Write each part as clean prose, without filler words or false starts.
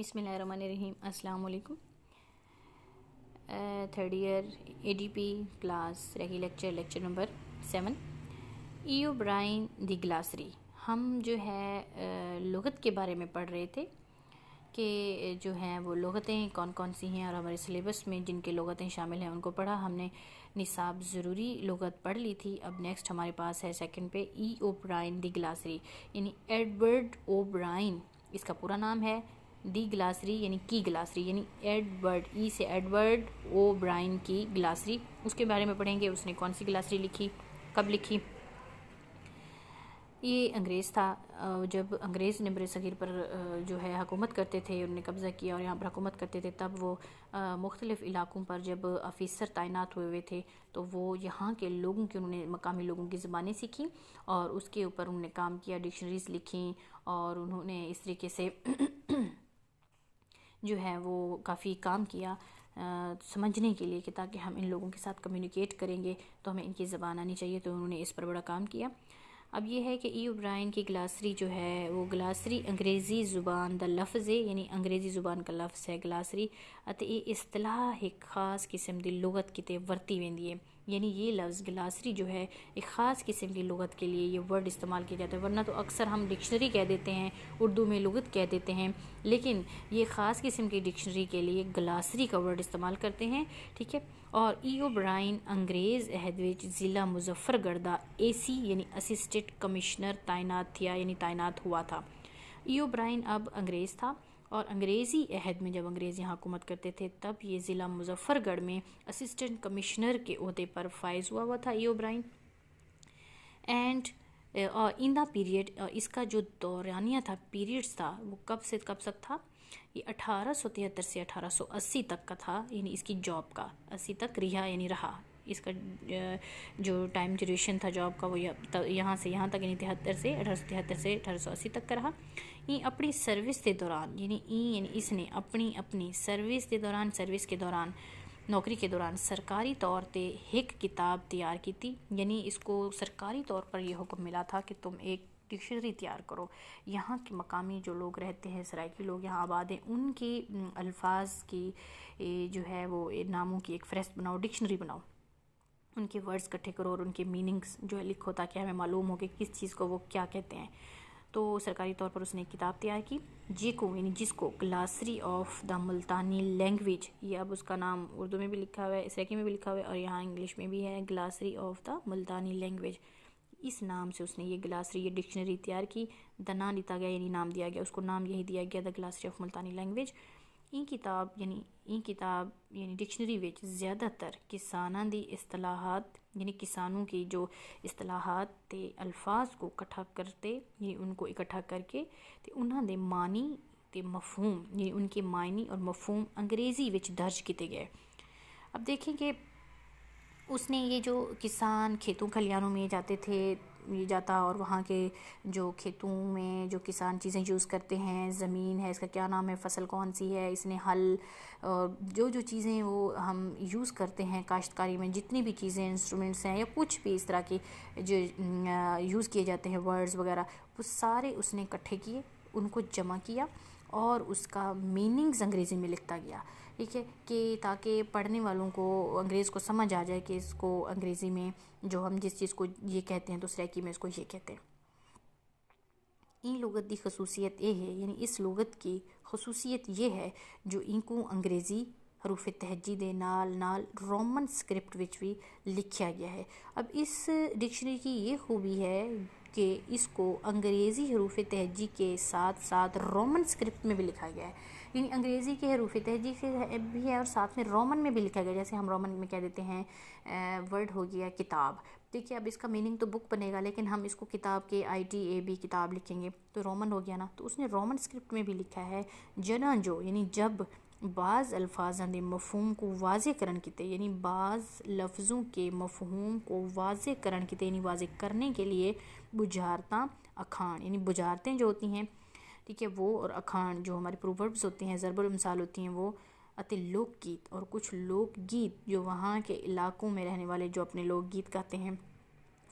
बिस्मिल्लाहिर्रहमानिर्रहीम। अस्सलाम वालेकुम। थर्ड ईयर ADP क्लास रही लेक्चर नंबर 7 ई ओब्राइन दी ग्लासरी। हम जो है लुगत के बारे में पढ़ रहे थे कि जो हैं वो लुगतें कौन कौन सी हैं और हमारे सिलेबस में जिनके लुगतें शामिल हैं उनको पढ़ा हमने। निसाब ज़रूरी लुगत पढ़ ली थी। अब नेक्स्ट हमारे पास है सेकंड पे ई ओब्राइन दी ग्लासरी, यानी एडवर्ड ओब्राइन इसका पूरा नाम है। दी ग्लासरी यानी की ग्लासरी, यानी एडवर्ड ई से एडवर्ड ओब्राइन की ग्लासरी, उसके बारे में पढ़ेंगे। उसने कौन सी ग्लासरी लिखी, कब लिखी। ये अंग्रेज़ था। जब अंग्रेज़ ने बरसगीर पर जो है हुकूमत करते थे, उन्होंने कब्ज़ा किया और यहाँ पर हुकूमत करते थे, तब वो मुख्तलिफ़ इलाक़ों पर जब ऑफ़िसर तैनात हुए थे तो वो यहाँ के लोगों की उन्होंने मकामी लोगों की ज़बानें सीखी और उसके ऊपर उन्होंने काम किया, डिक्शनरीज़ लिखी और उन्होंने इस तरीके से जो है वो काफ़ी काम किया समझने के लिए कि ताकि हम इन लोगों के साथ कम्युनिकेट करेंगे तो हमें इनकी ज़बान आनी चाहिए। तो उन्होंने इस पर बड़ा काम किया। अब ये है कि ई ओब्राइन की ग्लासरी जो है वो ग्लासरी अंग्रेज़ी ज़ुबान दा लफ्ज़ है, यानी अंग्रेज़ी ज़ुबान का लफ्ज़ है ग्लासरी। अते ये इस्तिलाह एक ख़ास किस्म की लुगत किते वरती वेंदी है, यानी ये लफ्ज़ ग्लासरी जो है एक ख़ास किस्म की लुगत के लिए ये वर्ड इस्तेमाल किया जाता है। वरना तो अक्सर हम डिक्शनरी कह देते हैं, उर्दू में लुगत कह देते हैं, लेकिन ये ख़ास किस्म की डिक्शनरी के लिए ग्लासरी का वर्ड इस्तेमाल करते हैं। ठीक है। और ई ओब्राइन अंग्रेज़ अहद विच ज़िला मुजफ्फरगढ़ दा AC यानी असिस्टेंट कमिश्नर तैनात थिया, यानी तैनात हुआ था। ई ओब्राइन अब अंग्रेज़ था और अंग्रेज़ी अहद में जब अंग्रेज़ यहाँ हुकूमत करते थे तब ये ज़िला मुजफ्फरगढ़ में असिस्टेंट कमिश्नर के ओहदे पर फाइज हुआ था ई ओब्राइन। एंड और इन द पीरियड, इसका जो दौरानिया था, पीरियड्स था, वो कब से कब तक था, ये 1873 से 1880 तक का था। यानी इसकी जॉब का 80 तक रिहा यानी रहा, इसका जो टाइम ड्यूरेशन था जॉब का वो यहाँ से यहाँ तक, यानी 1873 से 1880 तक का रहा। ये अपनी सर्विस के दौरान, यानी इसने अपनी सर्विस के दौरान नौकरी के दौरान सरकारी तौर पे एक किताब तैयार की थी। यानी इसको सरकारी तौर पर यह हुक्म मिला था कि तुम एक डिक्शनरी तैयार करो। यहाँ के मकामी जो लोग रहते हैं, सराइकी लोग यहाँ आबाद हैं, उनके अल्फाज की जो है वो नामों की एक फ़हरिस्त बनाओ, डिक्शनरी बनाओ, उनके वर्ड्स इकट्ठे करो और उनके मीनिंग्स जो है लिखो ताकि हमें मालूम हो कि किस चीज़ को वो क्या कहते हैं। तो सरकारी तौर पर उसने एक किताब तैयार की जिसको ग्लासरी ऑफ द मुल्तानी लैंग्वेज, ये अब उसका नाम उर्दू में भी लिखा हुआ है, इसराइकी में भी लिखा हुआ है और यहाँ इंग्लिश में भी है, ग्लासरी ऑफ द मुल्तानी लैंग्वेज। इस नाम से उसने ये ग्लासरी, ये डिक्शनरी तैयार की। द नाम लिया गया, यानी नाम दिया गया, उसको नाम यही दिया गया द ग्लासरी ऑफ मुल्तानी लैंग्वेज। ई किताब यानी डिक्शनरी विच ज़्यादातर किसानां दी इस्तिलाहात, यानी किसानों की जो इस्तिलाहात ते अल्फाज को इकट्ठा करते, यानी उनको इकट्ठा करके ते उन्हां दे मानी ते मफहूम, यानी उनके मायनी और मफहूम अंग्रेज़ी विच दर्ज किए गए। अब देखें कि उसने ये जो किसान खेतों खलियानों में जाते थे, ये जाता और वहाँ के जो खेतों में जो किसान चीज़ें यूज़ करते हैं, ज़मीन है, इसका क्या नाम है, फसल कौन सी है, इसने हल और जो चीज़ें वो हम यूज़ करते हैं काश्तकारी में, जितनी भी चीज़ें इंस्ट्रूमेंट्स हैं या कुछ भी इस तरह की जो यूज़ किए जाते हैं वर्ड्स वगैरह, वो सारे उसने इकट्ठे किए, उनको जमा किया और उसका मीनिंग्स अंग्रेज़ी में लिखता गया। ठीक है, कि ताकि पढ़ने वालों को अंग्रेज़ को समझ आ जाए कि इसको अंग्रेज़ी में जो हम जिस चीज़ को ये कहते हैं तो सराइकी में इसको ये कहते हैं। इन लुगत की खसूसियत ये है, यानी इस लुगत की खसूसियत ये है जो इनको अंग्रेज़ी हरूफ तहजी दे नाल रोमन स्क्रिप्ट विच भी लिखा गया है। अब इस डिक्शनरी की ये खूबी है कि इसको अंग्रेज़ी हरूफ तहजी के साथ साथ रोमन स्क्रिप्ट में भी लिखा गया है, यानी अंग्रेज़ी के हरूफ तहजी से भी है और साथ में रोमन में भी लिखा गया। जैसे हम रोमन में कह देते हैं वर्ड हो गया किताब, देखिए अब इसका मीनिंग तो बुक बनेगा, लेकिन हम इसको किताब के ITAB किताब लिखेंगे तो रोमन हो गया ना, तो उसने रोमन स्क्रिप्ट में भी लिखा है जना जो, यानी जब बाज़ अल्फाज़ दे मफहूम को वाज़े करन किते, यानी बाज़ लफ्ज़ों के मफहूम को वाज़े करन किते, यानी वाज़े करने के लिए बुझारतां अखान, यानी बुझारतें जो होती हैं, ठीक है, वो और अखान जो हमारे प्रोवर्ब्स होते हैं, ज़रबुल मिसाल होती हैं वो, अति लोकगीत और कुछ लोकगीत जो वहाँ के इलाकों में रहने वाले जो अपने लोकगीत गाते हैं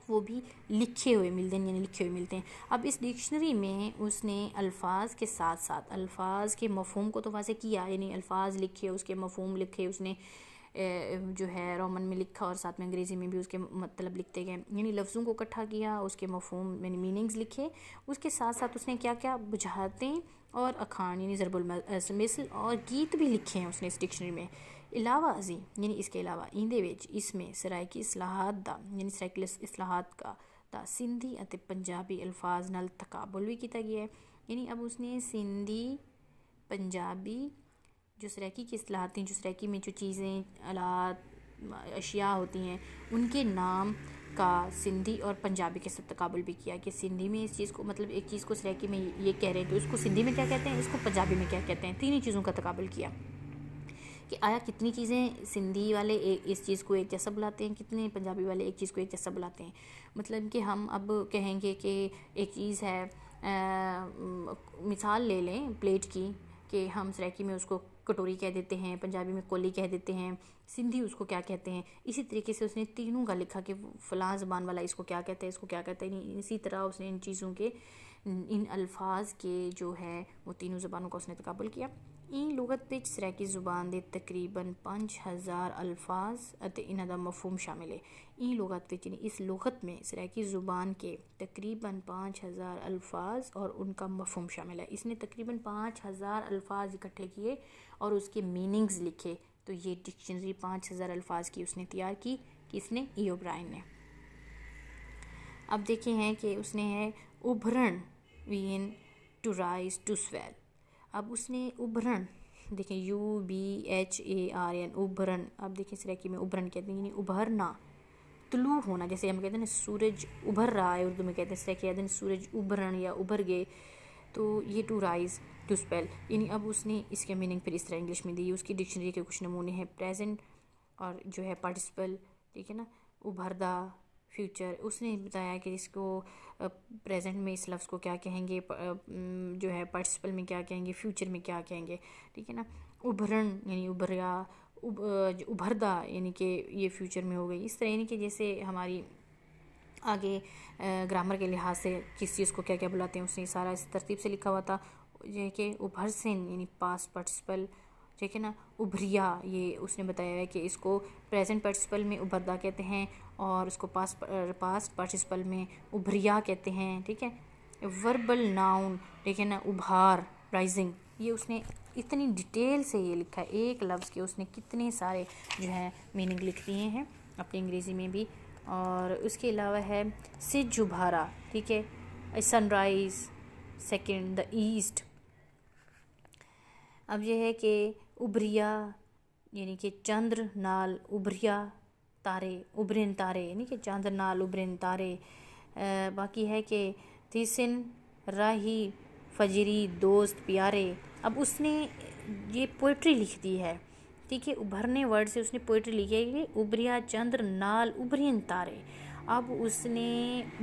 वो भी लिखे हुए मिलते हैं, यानी लिखे हुए मिलते हैं। अब इस डिक्शनरी में उसने अल्फाज के साथ साथ अल्फाज के मफ़हूम को तो वाज़े किया, यानी अल्फाज लिखे, उसके मफ़हूम लिखे, उसने जो है रोमन में लिखा और साथ में अंग्रेज़ी में भी उसके मतलब लिखते गए, यानी लफ्ज़ों को इकट्ठा किया, उसके मफ़हूम यानी मीनिंग्स लिखे। उसके साथ साथ उसने क्या क्या बुझारतें और अखान यानी ज़रबुल मिसल और गीत भी लिखे हैं उसने इस डिक्शनरी में। इलावा अजी यानी इसके अलावा इंदे विच इसमें सराइकी इस्लाहात दा यानी सराइकी इस्लाहात का दा सिंधी अते पंजाबी अल्फाज नाल तकाबुल भी किया गया है। यानी अब उसने सिंधी पंजाबी जो सराइकी की इस्लाहातें, जो सराइकी में जो चीज़ें आलात अशिया होती हैं उनके नाम का सिंधी और पंजाबी के साथ तकाबुल भी किया कि सिंधी में इस चीज़ को मतलब एक चीज़ को सराइकी में ये कह रहे हैं तो इसको सिंधी में क्या कहते हैं, इसको पंजाबी में क्या कहते हैं। तीन ही चीज़ों का तकाबुल किया कि आया कितनी चीज़ें सिंधी वाले इस चीज़ को एक जैसा बुलाते हैं, कितने पंजाबी वाले एक चीज़ को एक जैसा बुलाते हैं। मतलब कि हम अब कहेंगे कि एक चीज़ है, मिसाल ले लें प्लेट की, कि हम सराइकी में उसको कटोरी कह देते हैं, पंजाबी में कोली कह देते हैं, सिंधी उसको क्या कहते हैं। इसी तरीके से उसने तीनों का लिखा कि फ़लाँ ज़बान वाला इसको क्या कहते हैं, इसको क्या कहते हैं। इसी तरह उसने इन चीज़ों के, इन अल्फाज के जो है वो तीनों ज़बानों का उसने तकाबुल किया। ई लुगत विच सराइकी ज़ुबान दे तकरीबन 5000 अल्फाज अते इन्हां दा मफहूम शामिल है। ई लुगत विच यानी इस लुगत में सराइकी ज़ुबान के तकरीबन 5000 अल्फाज और उनका मफहूम शामिल है। इसने तकरीबन 5000 अल्फाज इकट्ठे किए और उसके मीनिंग्स लिखे। तो ये डिक्शनरी 5000 अल्फाज की उसने तैयार की, किसने, ई ओब्रायन ने। अब देखे हैं कि उसने है उभरण, ween to rise to swell. अब उसने उभरण, देखें UBHARN उभरण। अब देखें सराइकी में उभरण कहते हैं यानी उभरना, तुलू होना। जैसे हम कहते हैं ना सूरज उभर रहा है, उर्दू में कहते हैं सराइकी कहते हैं सूरज उभरण या उभर गए। तो ये टू राइज टू स्पेल यानी अब उसने इसके मीनिंग फिर इस तरह इंग्लिश में दी। उसकी डिक्शनरी के कुछ नमूने हैं, प्रेजेंट और जो है पार्टिसिपल, ठीक है ना, उभरदा, फ्यूचर। उसने बताया कि इसको प्रेजेंट में इस लफ्ज़ को क्या कहेंगे, जो है पार्टिसिपल में क्या कहेंगे, फ्यूचर में क्या कहेंगे, ठीक है ना। उभरण यानी उभरया, उभरदा यानी कि ये फ्यूचर में हो गई। इस तरह यानी कि जैसे हमारी आगे ग्रामर के लिहाज से किस चीज़ को क्या क्या बुलाते हैं उसने सारा इस तरतीब से लिखा हुआ था। जो कि उभरसिन यानी पास्ट पार्टिसिपल, ठीक है ना। उभरिया ये उसने बताया है कि इसको प्रेजेंट पार्टिसिपल में उभरदा कहते हैं और उसको पास्ट पार्टिसिपल में उभरिया कहते हैं, ठीक है। वर्बल नाउन, ठीक है ना, उभार, राइजिंग। ये उसने इतनी डिटेल से ये लिखा है, एक लफ्ज़ के उसने कितने सारे जो है मीनिंग लिख दिए हैं अपनी अंग्रेज़ी में भी। और उसके अलावा है सिज उभारा, ठीक है, सनराइज़, सेकंड द ईस्ट। अब यह है कि उभरिया यानी कि चंद्र नाल उभरिया तारे, उभरिन तारे यानी कि चंद्र नाल उभरिन तारे। बाकी है कि थीसिन राही फजरी दोस्त प्यारे। अब उसने ये पोइट्री लिख दी है, ठीक है, उभरने वर्ड से उसने पोइट्री लिखी है कि उभरिया चंद्र नाल उभरिन तारे। अब उसने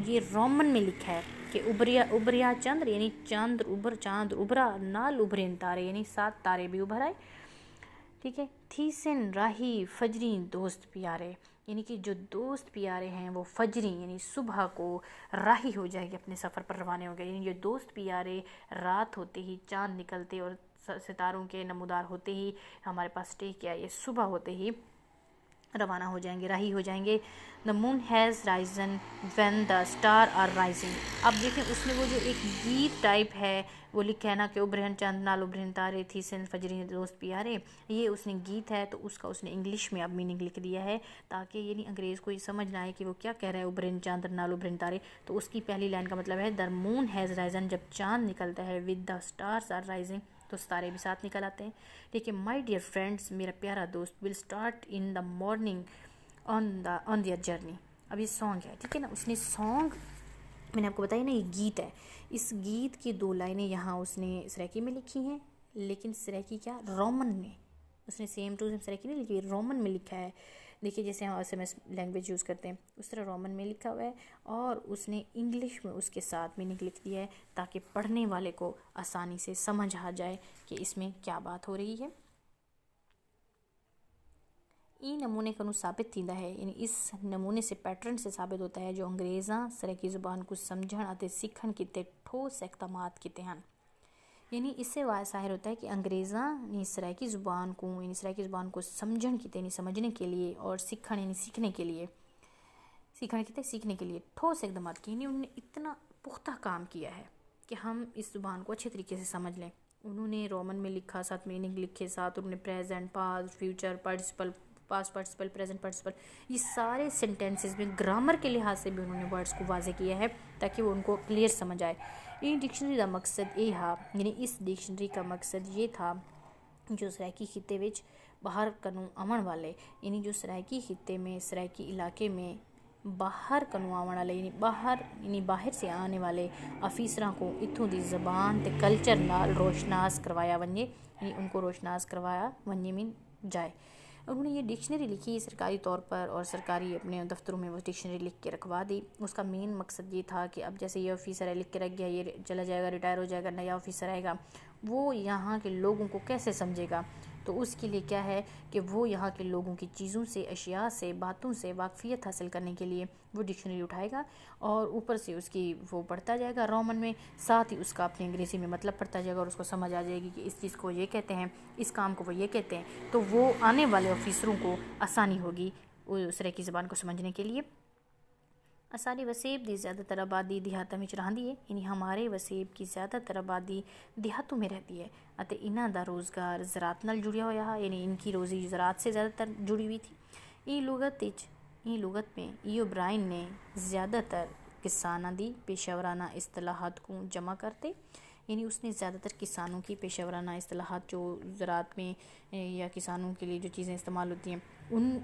ये रोमन में लिखा है कि उभरिया चंद्र यानी चांद उभरा, नाल उभरिन तारे यानी 7 तारे भी उभर आए, ठीक है। थीसिन राही फजरी दोस्त प्यारे यानी कि जो दोस्त प्यारे हैं वो फजरी यानी सुबह को राही हो जाएंगे, अपने सफ़र पर रवाना हो गए। यानी ये दोस्त प्यारे रात होते ही, चांद निकलते और सितारों के नमूदार होते ही हमारे पास स्टे किया, ये सुबह होते ही रवाना हो जाएंगे, राही हो जाएंगे। The moon has risen when the star are rising. अब देखें उसने वो जो एक गीत टाइप है वो लिखा है ना कि उभरन चंद नाल उभरन तारे थी सिन फजरी दोस्त प्यारे, ये उसने गीत है तो उसका उसने इंग्लिश में अब मीनिंग लिख दिया है ताकि यानी अंग्रेज़ को ये समझ ना आए कि वो क्या कह रहा है, उभरन चंद नाल उभरन तारे। तो उसकी पहली लाइन का मतलब है द मून हैज़ राइजन, जब चांद निकलता है, with the stars are rising, तो सितारे भी साथ निकल आते हैं। ठीक है, माय डियर फ्रेंड्स, मेरा प्यारा दोस्त, will start in the morning on their journey. अब ये सॉन्ग है, ठीक है ना। उसने सॉन्ग मैंने आपको बताया ना ये गीत है, इस गीत की 2 लाइनें यहाँ उसने सराइकी में लिखी हैं, लेकिन सराइकी क्या रोमन में, उसने सेम टू सेम सराइकी नहीं लिखी, रोमन में लिखा है। देखिए जैसे हम SMS लैंग्वेज यूज़ करते हैं उस तरह रोमन में लिखा हुआ है और उसने इंग्लिश में उसके साथ मीनिंग लिख दिया है ताकि पढ़ने वाले को आसानी से समझ आ जाए कि इसमें क्या बात हो रही है। ई नमूने कनु साबित थींदा है, यानी इस नमूने से पैटर्न से साबित होता है जो अंग्रेज़ां सराइकी ज़ुबान को समझण अते सीखण किते ठोस इक़दामात किते हैं। यानी इससे ज़ाहिर होता है कि अंग्रेज़ां ने सराइकी ज़ुबान को यानी सराइकी ज़ुबान को समझण किते यानी समझने के लिए और सीखण यानी सीखने के लिए सीखने के लिए ठोस इक़दामात किए। यानी उन्होंने इतना पुख्ता काम किया है कि हम इस ज़ुबान को अच्छे तरीके से समझ लें। उन्होंने रोमन में लिखा, साथ मीनिंग लिखे, साथ उन्होंने present, past, future, participle, past participle, present participle, ये सारे सेंटेंसेस में ग्रामर के लिहाज से भी उन्होंने वर्ड्स को वाजे किया है ताकि वो उनको क्लियर समझ आए। ये डिक्शनरी का मकसद ये हा, यानी इस डिक्शनरी का मकसद ये था जो सराइकी खिते विच बाहर कनू आवन वाले, यानी जो सराइकी खिते में सराइकी इलाके में बाहर कनू आवन वाले यानी बाहर से आने वाले अफीसरां को इत्थों दी ज़बान ते कल्चर नाल रोशनास करवाया वने, यानी उनको रोशनास करवाया वने में जाए। उन्होंने ये डिक्शनरी लिखी सरकारी तौर पर और सरकारी अपने दफ्तरों में वो डिक्शनरी लिख के रखवा दी। उसका मेन मकसद ये था कि अब जैसे ये ऑफिसर है लिख के रख गया, ये चला जाएगा, रिटायर हो जाएगा, नया ऑफिसर आएगा, वो यहाँ के लोगों को कैसे समझेगा। तो उसके लिए क्या है कि वो यहाँ के लोगों की चीज़ों से, अशिया से, बातों से वाकफियत हासिल करने के लिए वो डिक्शनरी उठाएगा और ऊपर से उसकी वो पढ़ता जाएगा रोमन में, साथ ही उसका अपनी अंग्रेज़ी में मतलब पढ़ता जाएगा और उसको समझ आ जाएगी कि इस चीज़ को ये कहते हैं, इस काम को वो ये कहते हैं। तो वो आने वाले ऑफिसरों को आसानी होगी उस तरह की ज़बान को समझने के लिए। सारी वसेब की ज़्यादातर आबादी देहातों में रही है, यानी हमारे वसेब की ज़्यादातर आबादी देहातों में रहती है और इन्हों का रोज़गार ज़रात नाल जुड़िया होया है, यानी इनकी रोज़ी ज़रात से ज़्यादातर जुड़ी हुई थी। ये लुगत में ई ओब्रायन ने ज़्यादातर किसाना दी पेशावराना इस्तलाहात को जमा करते, यानी उसने ज़्यादातर किसानों की पेशावराना इस्तलाहात जो ज़रात में या किसानों के लिए जो चीज़ें इस्तेमाल होती हैं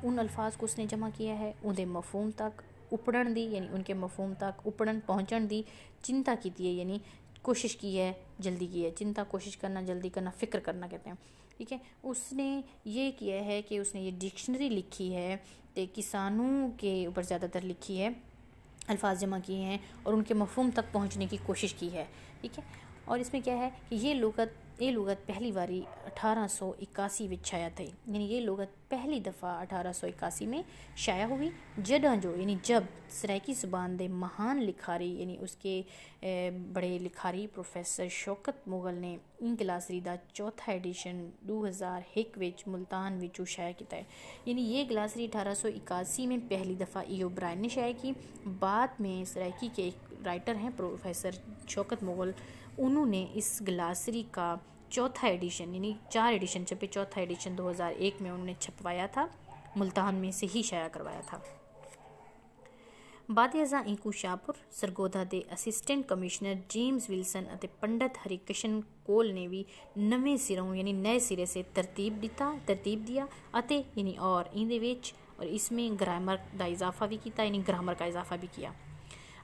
उन अल्फाज को उसने जमा किया है। उनके मफहूम तक उपड़न दी, यानी उनके मफहूम तक उपड़न पहुँचण दी चिंता की है, यानी कोशिश की है, जल्दी की है। चिंता कोशिश करना, जल्दी करना, फ़िक्र करना कहते हैं, ठीक है। उसने ये किया है कि उसने ये डिक्शनरी लिखी है तो किसानों के ऊपर ज़्यादातर लिखी है, अल्फाज जमा किए हैं और उनके मफहूम तक पहुँचने की कोशिश की है, ठीक है। और इसमें क्या है कि ये लुगत पहली बारी 1881 में छाया थी, यानी ये लुगत पहली दफ़ा 1881 में शाया हुई जब सराइकी ज़ुबान दे महान लिखारी यानी उसके बड़े लिखारी प्रोफेसर शौकत मुगल ने इन ग्लासरी का चौथा एडिशन 2001 विच मुल्तान विचों शाया किया है। यानी ये ग्लासरी 1881 में पहली दफ़ा ई ओब्रायन ने शाया की। बाद में सराइकी के एक राइटर हैं प्रोफेसर शौकत मुगल, उन्होंने इस ग्लासरी का चौथा एडिशन यानी 4 एडिशन छपे, चौथा एडिशन 2001 में उन्होंने छपवाया था, मुल्तान में से ही शाया करवाया था। बाद अजा इंकू शाहपुर सरगोधा के असिस्टेंट कमिश्नर जेम्स विल्सन और पंडित हरिकृष्ण कोल ने भी नवे सिरों यानी नए सिरे से तरतीब दिया यानी और इसमें ग्रामर का इजाफा भी किया, यानी ग्रामर का इजाफा भी किया।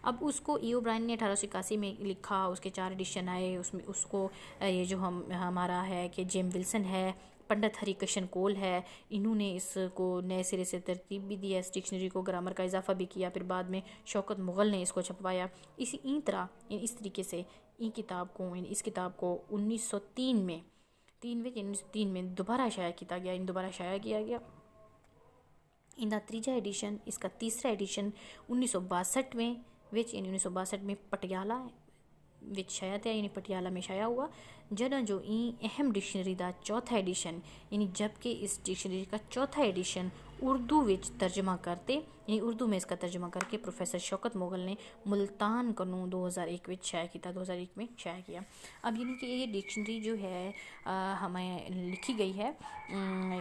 अब उसको ई ओब्रायन ने 1881 में लिखा, उसके 4 एडिशन आए, उसमें उसको ये जो हमारा है कि जेम विल्सन है, पंडित हरिकृष्ण कोल है, इन्होंने इसको नए सिरे से तरतीब भी दिया, इस डिक्शनरी को ग्रामर का इजाफा भी किया। फिर बाद में शौकत मुगल ने इसको छपवाया। इस तरीके से इस किताब को 1903 में दोबारा शाया किया गया। इनका तीजा एडिशन, इसका तीसरा एडिशन 1962 में 1962 में पटियाला विच शाया था, यानी पटियाला में शाया हुआ। जडों जो अहम डिक्शनरी का चौथा एडिशन यानी जबकि इस डिक्शनरी का चौथा एडिशन उर्दू विच तर्जमा करते, यानी उर्दू में इसका तर्जमा करके प्रोफेसर शौकत मुगल ने मुल्तान कनू 2001 में शाया किया, 2001 में शाया किया। अब यानी कि ये डिक्शनरी जो है हमें लिखी गई है,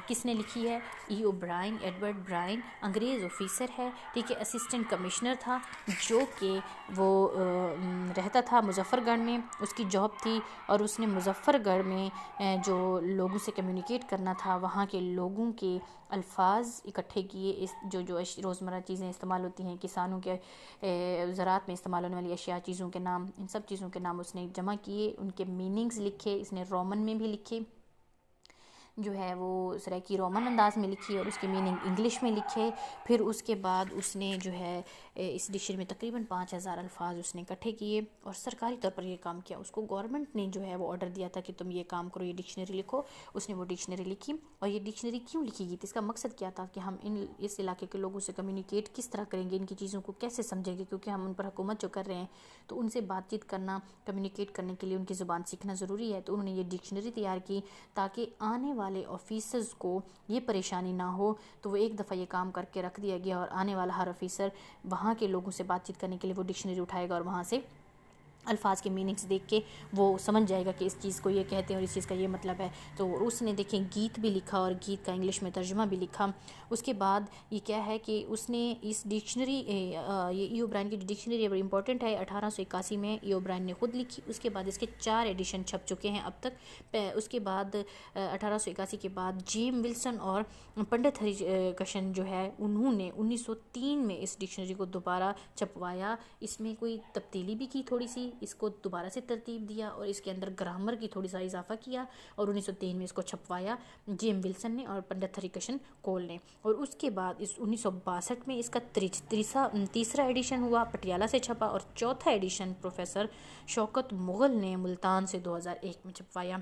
किसने लिखी है? ई ओब्रायन, एडवर्ड ब्रायन, अंग्रेज़ ऑफिसर है, ठीक है, असिस्टेंट कमिश्नर था, जो कि वो रहता था मुजफ्फरगढ़ में, उसकी जॉब थी और उसने मुजफ्फरगढ़ में जो लोगों से कम्युनिकेट करना था, वहाँ के लोगों के अल्फाज इकट्ठे किए, इस जो रोज़मर्रा चीज़ें इस्तेमाल होती हैं, किसानों के ज़रात में इस्तेमाल होने वाली अशिया, चीज़ों के नाम, इन सब चीज़ों के नाम उसने जमा किए, उनके मीनिंग्स लिखे, इसने रोमन में भी लिखे, जो है वो सराइकी रोमन अंदाज में लिखी और उसकी मीनिंग इंग्लिश में लिखे। फिर उसके बाद उसने जो है इस डिक्शनरी में तकरीबन 5000 अल्फाज उसने इकट्ठे किए और सरकारी तौर पर ये काम किया। उसको गवर्नमेंट ने जो है वो ऑर्डर दिया था कि तुम ये काम करो, ये डिक्शनरी लिखो। उसने वो डिक्शनरी लिखी। और ये डिक्शनरी क्यों लिखी गई थी, इसका मकसद क्या था कि हम इस इलाके के लोगों से कम्युनिकेट किस तरह करेंगे, इनकी चीज़ों को कैसे समझेंगे, क्योंकि हम उन पर हुकूमत जो कर रहे हैं तो उनसे बातचीत करना, कम्युनिकेट करने के लिए उनकी ज़ुबान सीखना ज़रूरी है। तो उन्होंने ये डिक्शनरी तैयार की ताकि आने वाले ऑफिसर्स को ये परेशानी ना हो। तो वो एक दफ़ा ये काम करके रख दिया गया और आने वाला हर ऑफिसर वहाँ के लोगों से बातचीत करने के लिए वो डिक्शनरी उठाएगा और वहाँ से अल्फाज के मीनिंग्स देख के वो समझ जाएगा कि इस चीज़ को ये कहते हैं और इस चीज़ का ये मतलब है। तो उसने देखें गीत भी लिखा और गीत का इंग्लिश में तर्जुमा भी लिखा। उसके बाद ये क्या है कि उसने इस डिक्शनरी ये ई ओब्रायन की डिक्शनरी बड़ी इंपॉर्टेंट है, 1881 में ई ओब्रायन ने खुद लिखी। उसके बाद इसके 4 एडिशन छप चुके हैं अब तक। उसके बाद 1881 के बाद जेम विल्सन और पंडित हरिकृष्ण जो है उन्होंने 1903 में इस डिक्शनरी को दोबारा छपवाया। इसमें कोई तब्दीली भी की, थोड़ी सी इसको दोबारा से तरतीब दिया और इसके अंदर ग्रामर की थोड़ी सा इजाफा किया और 1903 में इसको छपवाया जेम विल्सन ने और पंडित हरिकृष्ण कोल ने। और उसके बाद इस 1962 में इसका तीसरा एडिशन हुआ, पटियाला से छपा। और चौथा एडिशन प्रोफेसर शौकत मुगल ने मुल्तान से 2001 में छपवाया।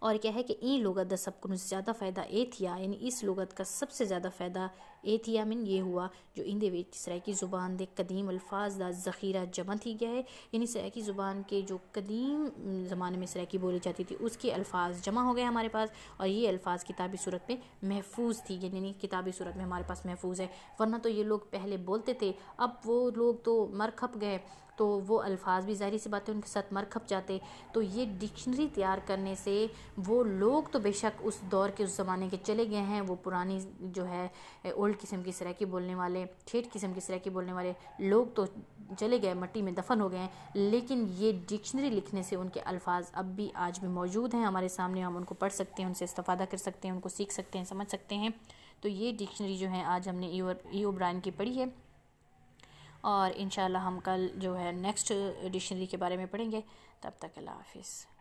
और क्या है कि ई लुगत दा सब कुछ ज़्यादा फ़ायदा ए थिया, यानी इस लुगत का सबसे ज़्यादा फ़ायदा ए थिया मीन ये हुआ जो इंदे विच सराइकी ज़ुबान दे कदीम अल्फाज दा ज़ख़ीरा जमा थी गया है। यानी सराइकी ज़ुबान के जो कदीम ज़माने में सराइकी बोली जाती थी उसके अल्फाज जमा हो गए हमारे पास और ये अल्फाज किताबी सूरत में महफूज थी, यानी किताबी सूरत में हमारे पास महफूज है। वरना तो ये लोग पहले बोलते थे, अब वो लोग तो मर खप गए तो वो अल्फाज भी ज़ाहिर सी बात है उनके साथ मर खप जाते। तो ये डिक्शनरी तैयार करने से वो लोग तो बेशक उस दौर के उस ज़माने के चले गए हैं, वो पुरानी जो है ओल्ड किस्म की सराइकी बोलने वाले, ठेठ किस्म की सराइकी बोलने वाले लोग तो चले गए, मिट्टी में दफन हो गए हैं। लेकिन ये डिक्शनरी लिखने से उनके अल्फाज अब भी आज भी मौजूद हैं हमारे सामने, हम उनको पढ़ सकते हैं, उनसे इस्तेफ़ादा कर सकते हैं, उनको सीख सकते हैं, समझ सकते हैं। तो ये डिक्शनरी जो है आज हमने ई ओब्रायन की पढ़ी है और इंशाल्लाह हम कल जो है नेक्स्ट डिक्शनरी के बारे में पढ़ेंगे। तब तक अल्लाह हाफिज़।